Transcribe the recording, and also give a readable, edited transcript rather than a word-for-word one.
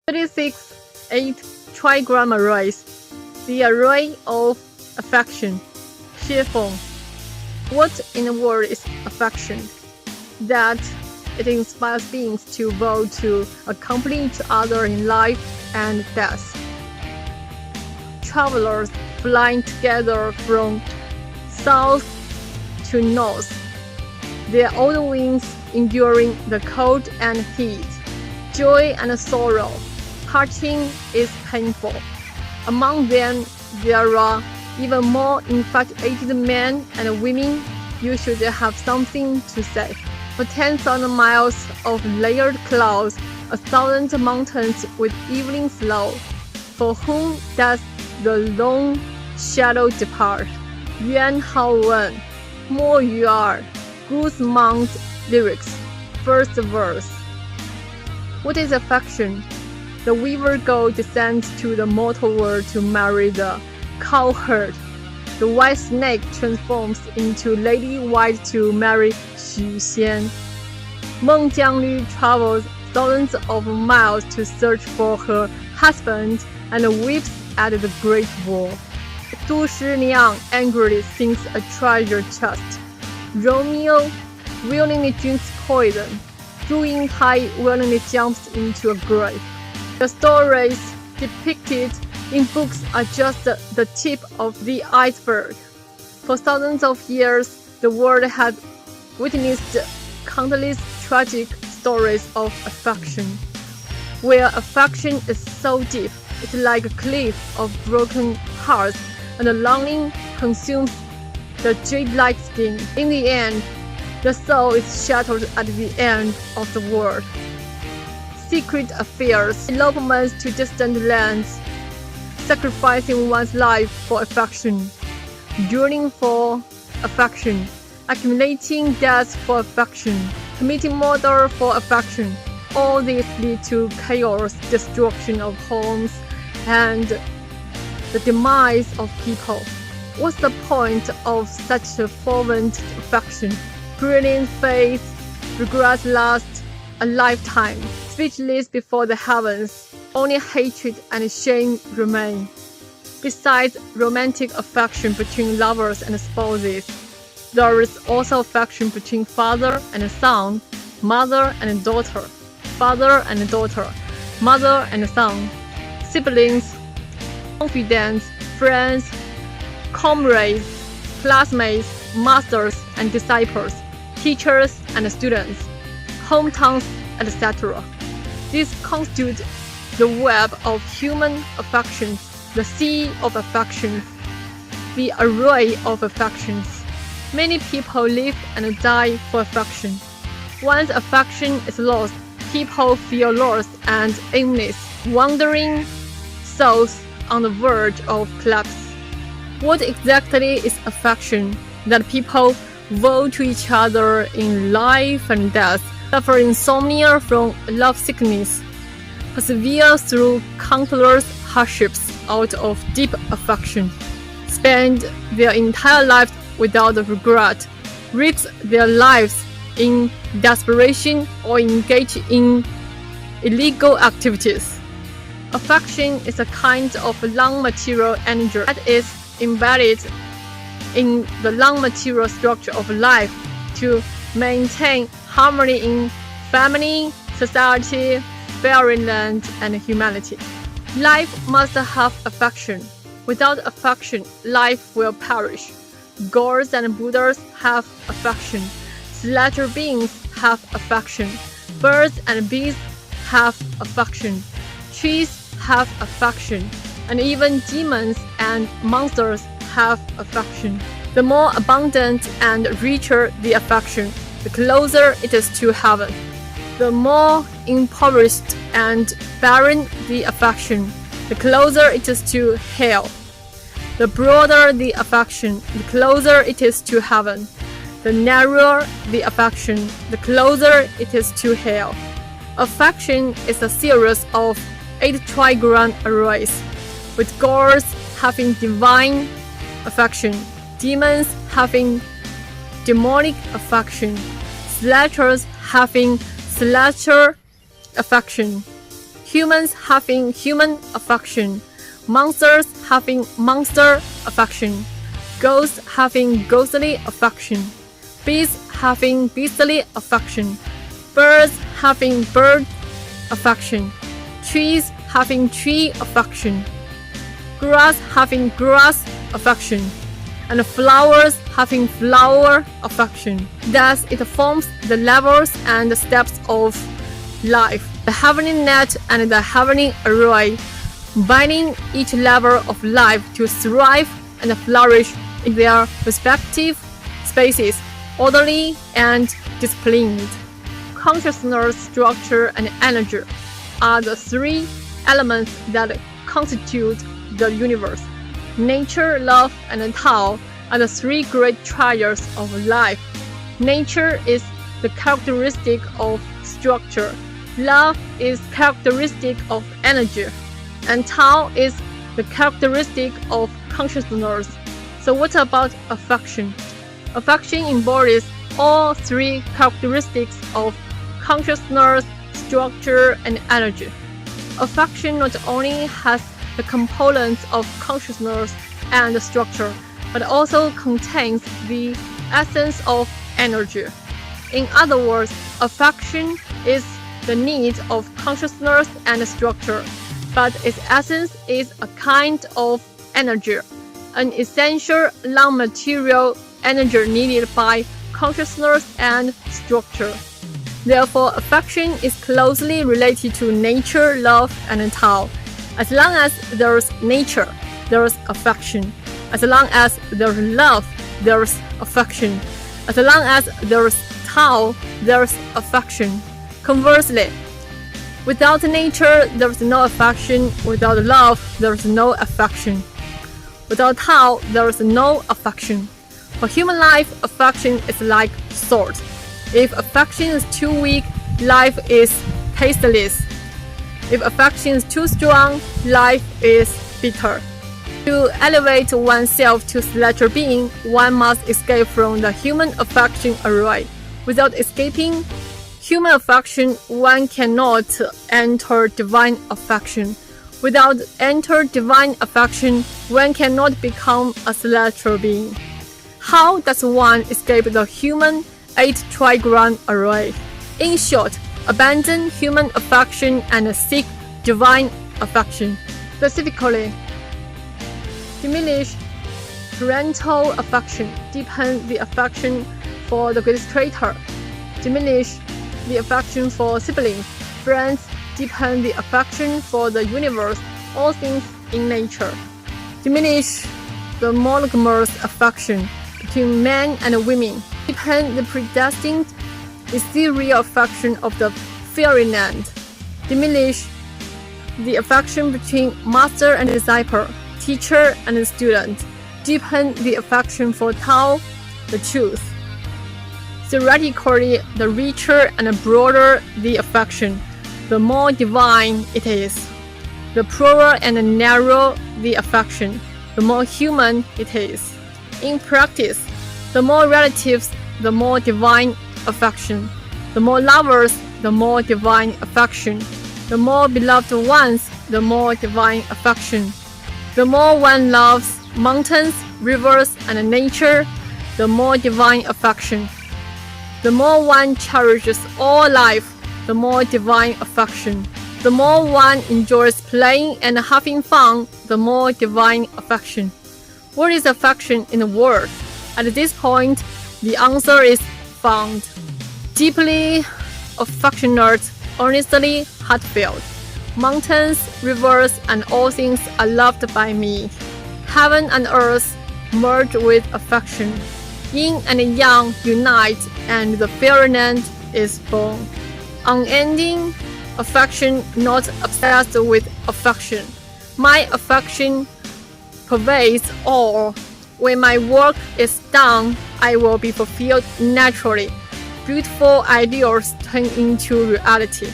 36 Eight-Trigram arrays, the array of affection. Chiffon. What in the world is affection? That it inspires beings to vow to accompany each other in life and death. Travelers flying together from south to north, their old wings enduring the cold and heat. Joy and sorrow. Parting is painful. Among them, there are even more infatuated men and women. You should have something to say. For 10,000 miles of layered clouds, 1,000 mountains with evening snow. For whom does the long shadow depart? Yuan Hao Wen, Mo Yu'er, Guzman's lyrics. First verse. What is affection? The weaver girl descends to the mortal world to marry the cowherd. The white snake transforms into Lady White to marry Xu Xian. Meng Jianglu travels thousands of miles to search for her husband and weeps at the Great Wall. Du Shiliang angrily sinks a treasure chest. Romeo willingly drinks poison. Zhu Yingtai willingly jumps into a grave. The stories depicted in books are just the tip of the iceberg. For thousands of years, the world has witnessed countless tragic stories of affection, where affection is so deep, it's like a cliff of broken hearts, and the longing consumes the jade-like skin. In the end, the soul is shattered at the end of the world. Secret affairs, elopements to distant lands, sacrificing one's life for affection, yearning for affection, accumulating debts for affection, committing murder for affection. All these lead to chaos, destruction of homes, and the demise of people. What's the point of such a fervent affection? Brilliant faith, regrets last a lifetime. Speechless before the heavens, only hatred and shame remain. Besides romantic affection between lovers and spouses, there is also affection between father and son, mother and daughter, father and daughter, mother and son, siblings, confidants, friends, comrades, classmates, masters and disciples, teachers and students, hometowns, etc. This constitutes the web of human affections, the sea of affections, the array of affections. Many people live and die for affection. Once affection is lost, people feel lost and aimless, wandering souls on the verge of collapse. What exactly is affection? That people vow to each other in life and death, suffer insomnia from lovesickness, persevere through countless hardships out of deep affection, spend their entire lives without regret, risk their lives in desperation, or engage in illegal activities. Affection is a kind of non-material energy that is embedded in the non-material structure of life to maintain harmony in family, society, fairyland, and humanity. Life must have affection. Without affection, life will perish. Gods and Buddhas have affection. Celestial beings have affection. Birds and bees have affection. Trees have affection. And even demons and monsters have affection. The more abundant and richer the affection, the closer it is to heaven. The more impoverished and barren the affection, the closer it is to hell. The broader the affection, the closer it is to heaven. The narrower the affection, the closer it is to hell. Affection is a series of 8-trigram arrays, with gods having divine affection, demons having demonic affection, celestials having celestial affection, humans having human affection, monsters having monster affection, ghosts having ghostly affection, beasts having beastly affection, birds having bird affection, trees having tree affection, grass having grass affection, and flowers having flower affection. Thus, it forms the levels and the steps of life, the heavenly net and the heavenly array, binding each level of life to thrive and flourish in their respective spaces, orderly and disciplined. Consciousness, structure, and energy are the three elements that constitute the universe. Nature, love, and Tao are the three great trials of life. Nature is the characteristic of structure, love is characteristic of energy, and Tao is the characteristic of consciousness. So what about affection? Affection embodies all three characteristics of consciousness, structure, and energy. Affection not only has the components of consciousness and structure, but also contains the essence of energy. In other words, affection is the need of consciousness and structure, but its essence is a kind of energy, an essential non-material energy needed by consciousness and structure. Therefore, affection is closely related to nature, love, and Tao. As long as there is nature, there is affection. As long as there is love, there is affection. As long as there is Tao, there is affection. Conversely, without nature, there is no affection. Without love, there is no affection. Without Tao, there is no affection. For human life, affection is like salt. If affection is too weak, life is tasteless. If affection is too strong, life is bitter. To elevate oneself to celestial being, one must escape from the human affection array. Without escaping human affection, one cannot enter divine affection. Without enter divine affection, one cannot become a celestial being. How does one escape the human Eight-Trigram array? In short, abandon human affection and seek divine affection. Specifically, diminish parental affection, deepen the affection for the greatest creator. Diminish the affection for siblings, friends, deepen the affection for the universe, all things in nature. Diminish the monogamous affection between men and women. Deepen the predestined ethereal affection of the fairyland. Diminish the affection between master and disciple, teacher and student. Deepen the affection for Tao, the truth. Theoretically, the richer and broader the affection, the more divine it is. The poorer and narrow the affection, the more human it is. In practice, the more relatives, the more divine affection. The more lovers, the more divine affection. The more beloved ones, the more divine affection. The more one loves mountains, rivers, and nature, the more divine affection. The more one cherishes all life, the more divine affection. The more one enjoys playing and having fun, the more divine affection. What is affection in the world? At this point, the answer is found. Deeply affectionate, earnestly heartfelt. Mountains, rivers, and all things are loved by me. Heaven and earth merge with affection. Yin and yang unite, and the fairyland is born. Unending affection, not obsessed with affection. My affection pervades all. When my work is done, I will be fulfilled naturally. Beautiful ideals turn into reality.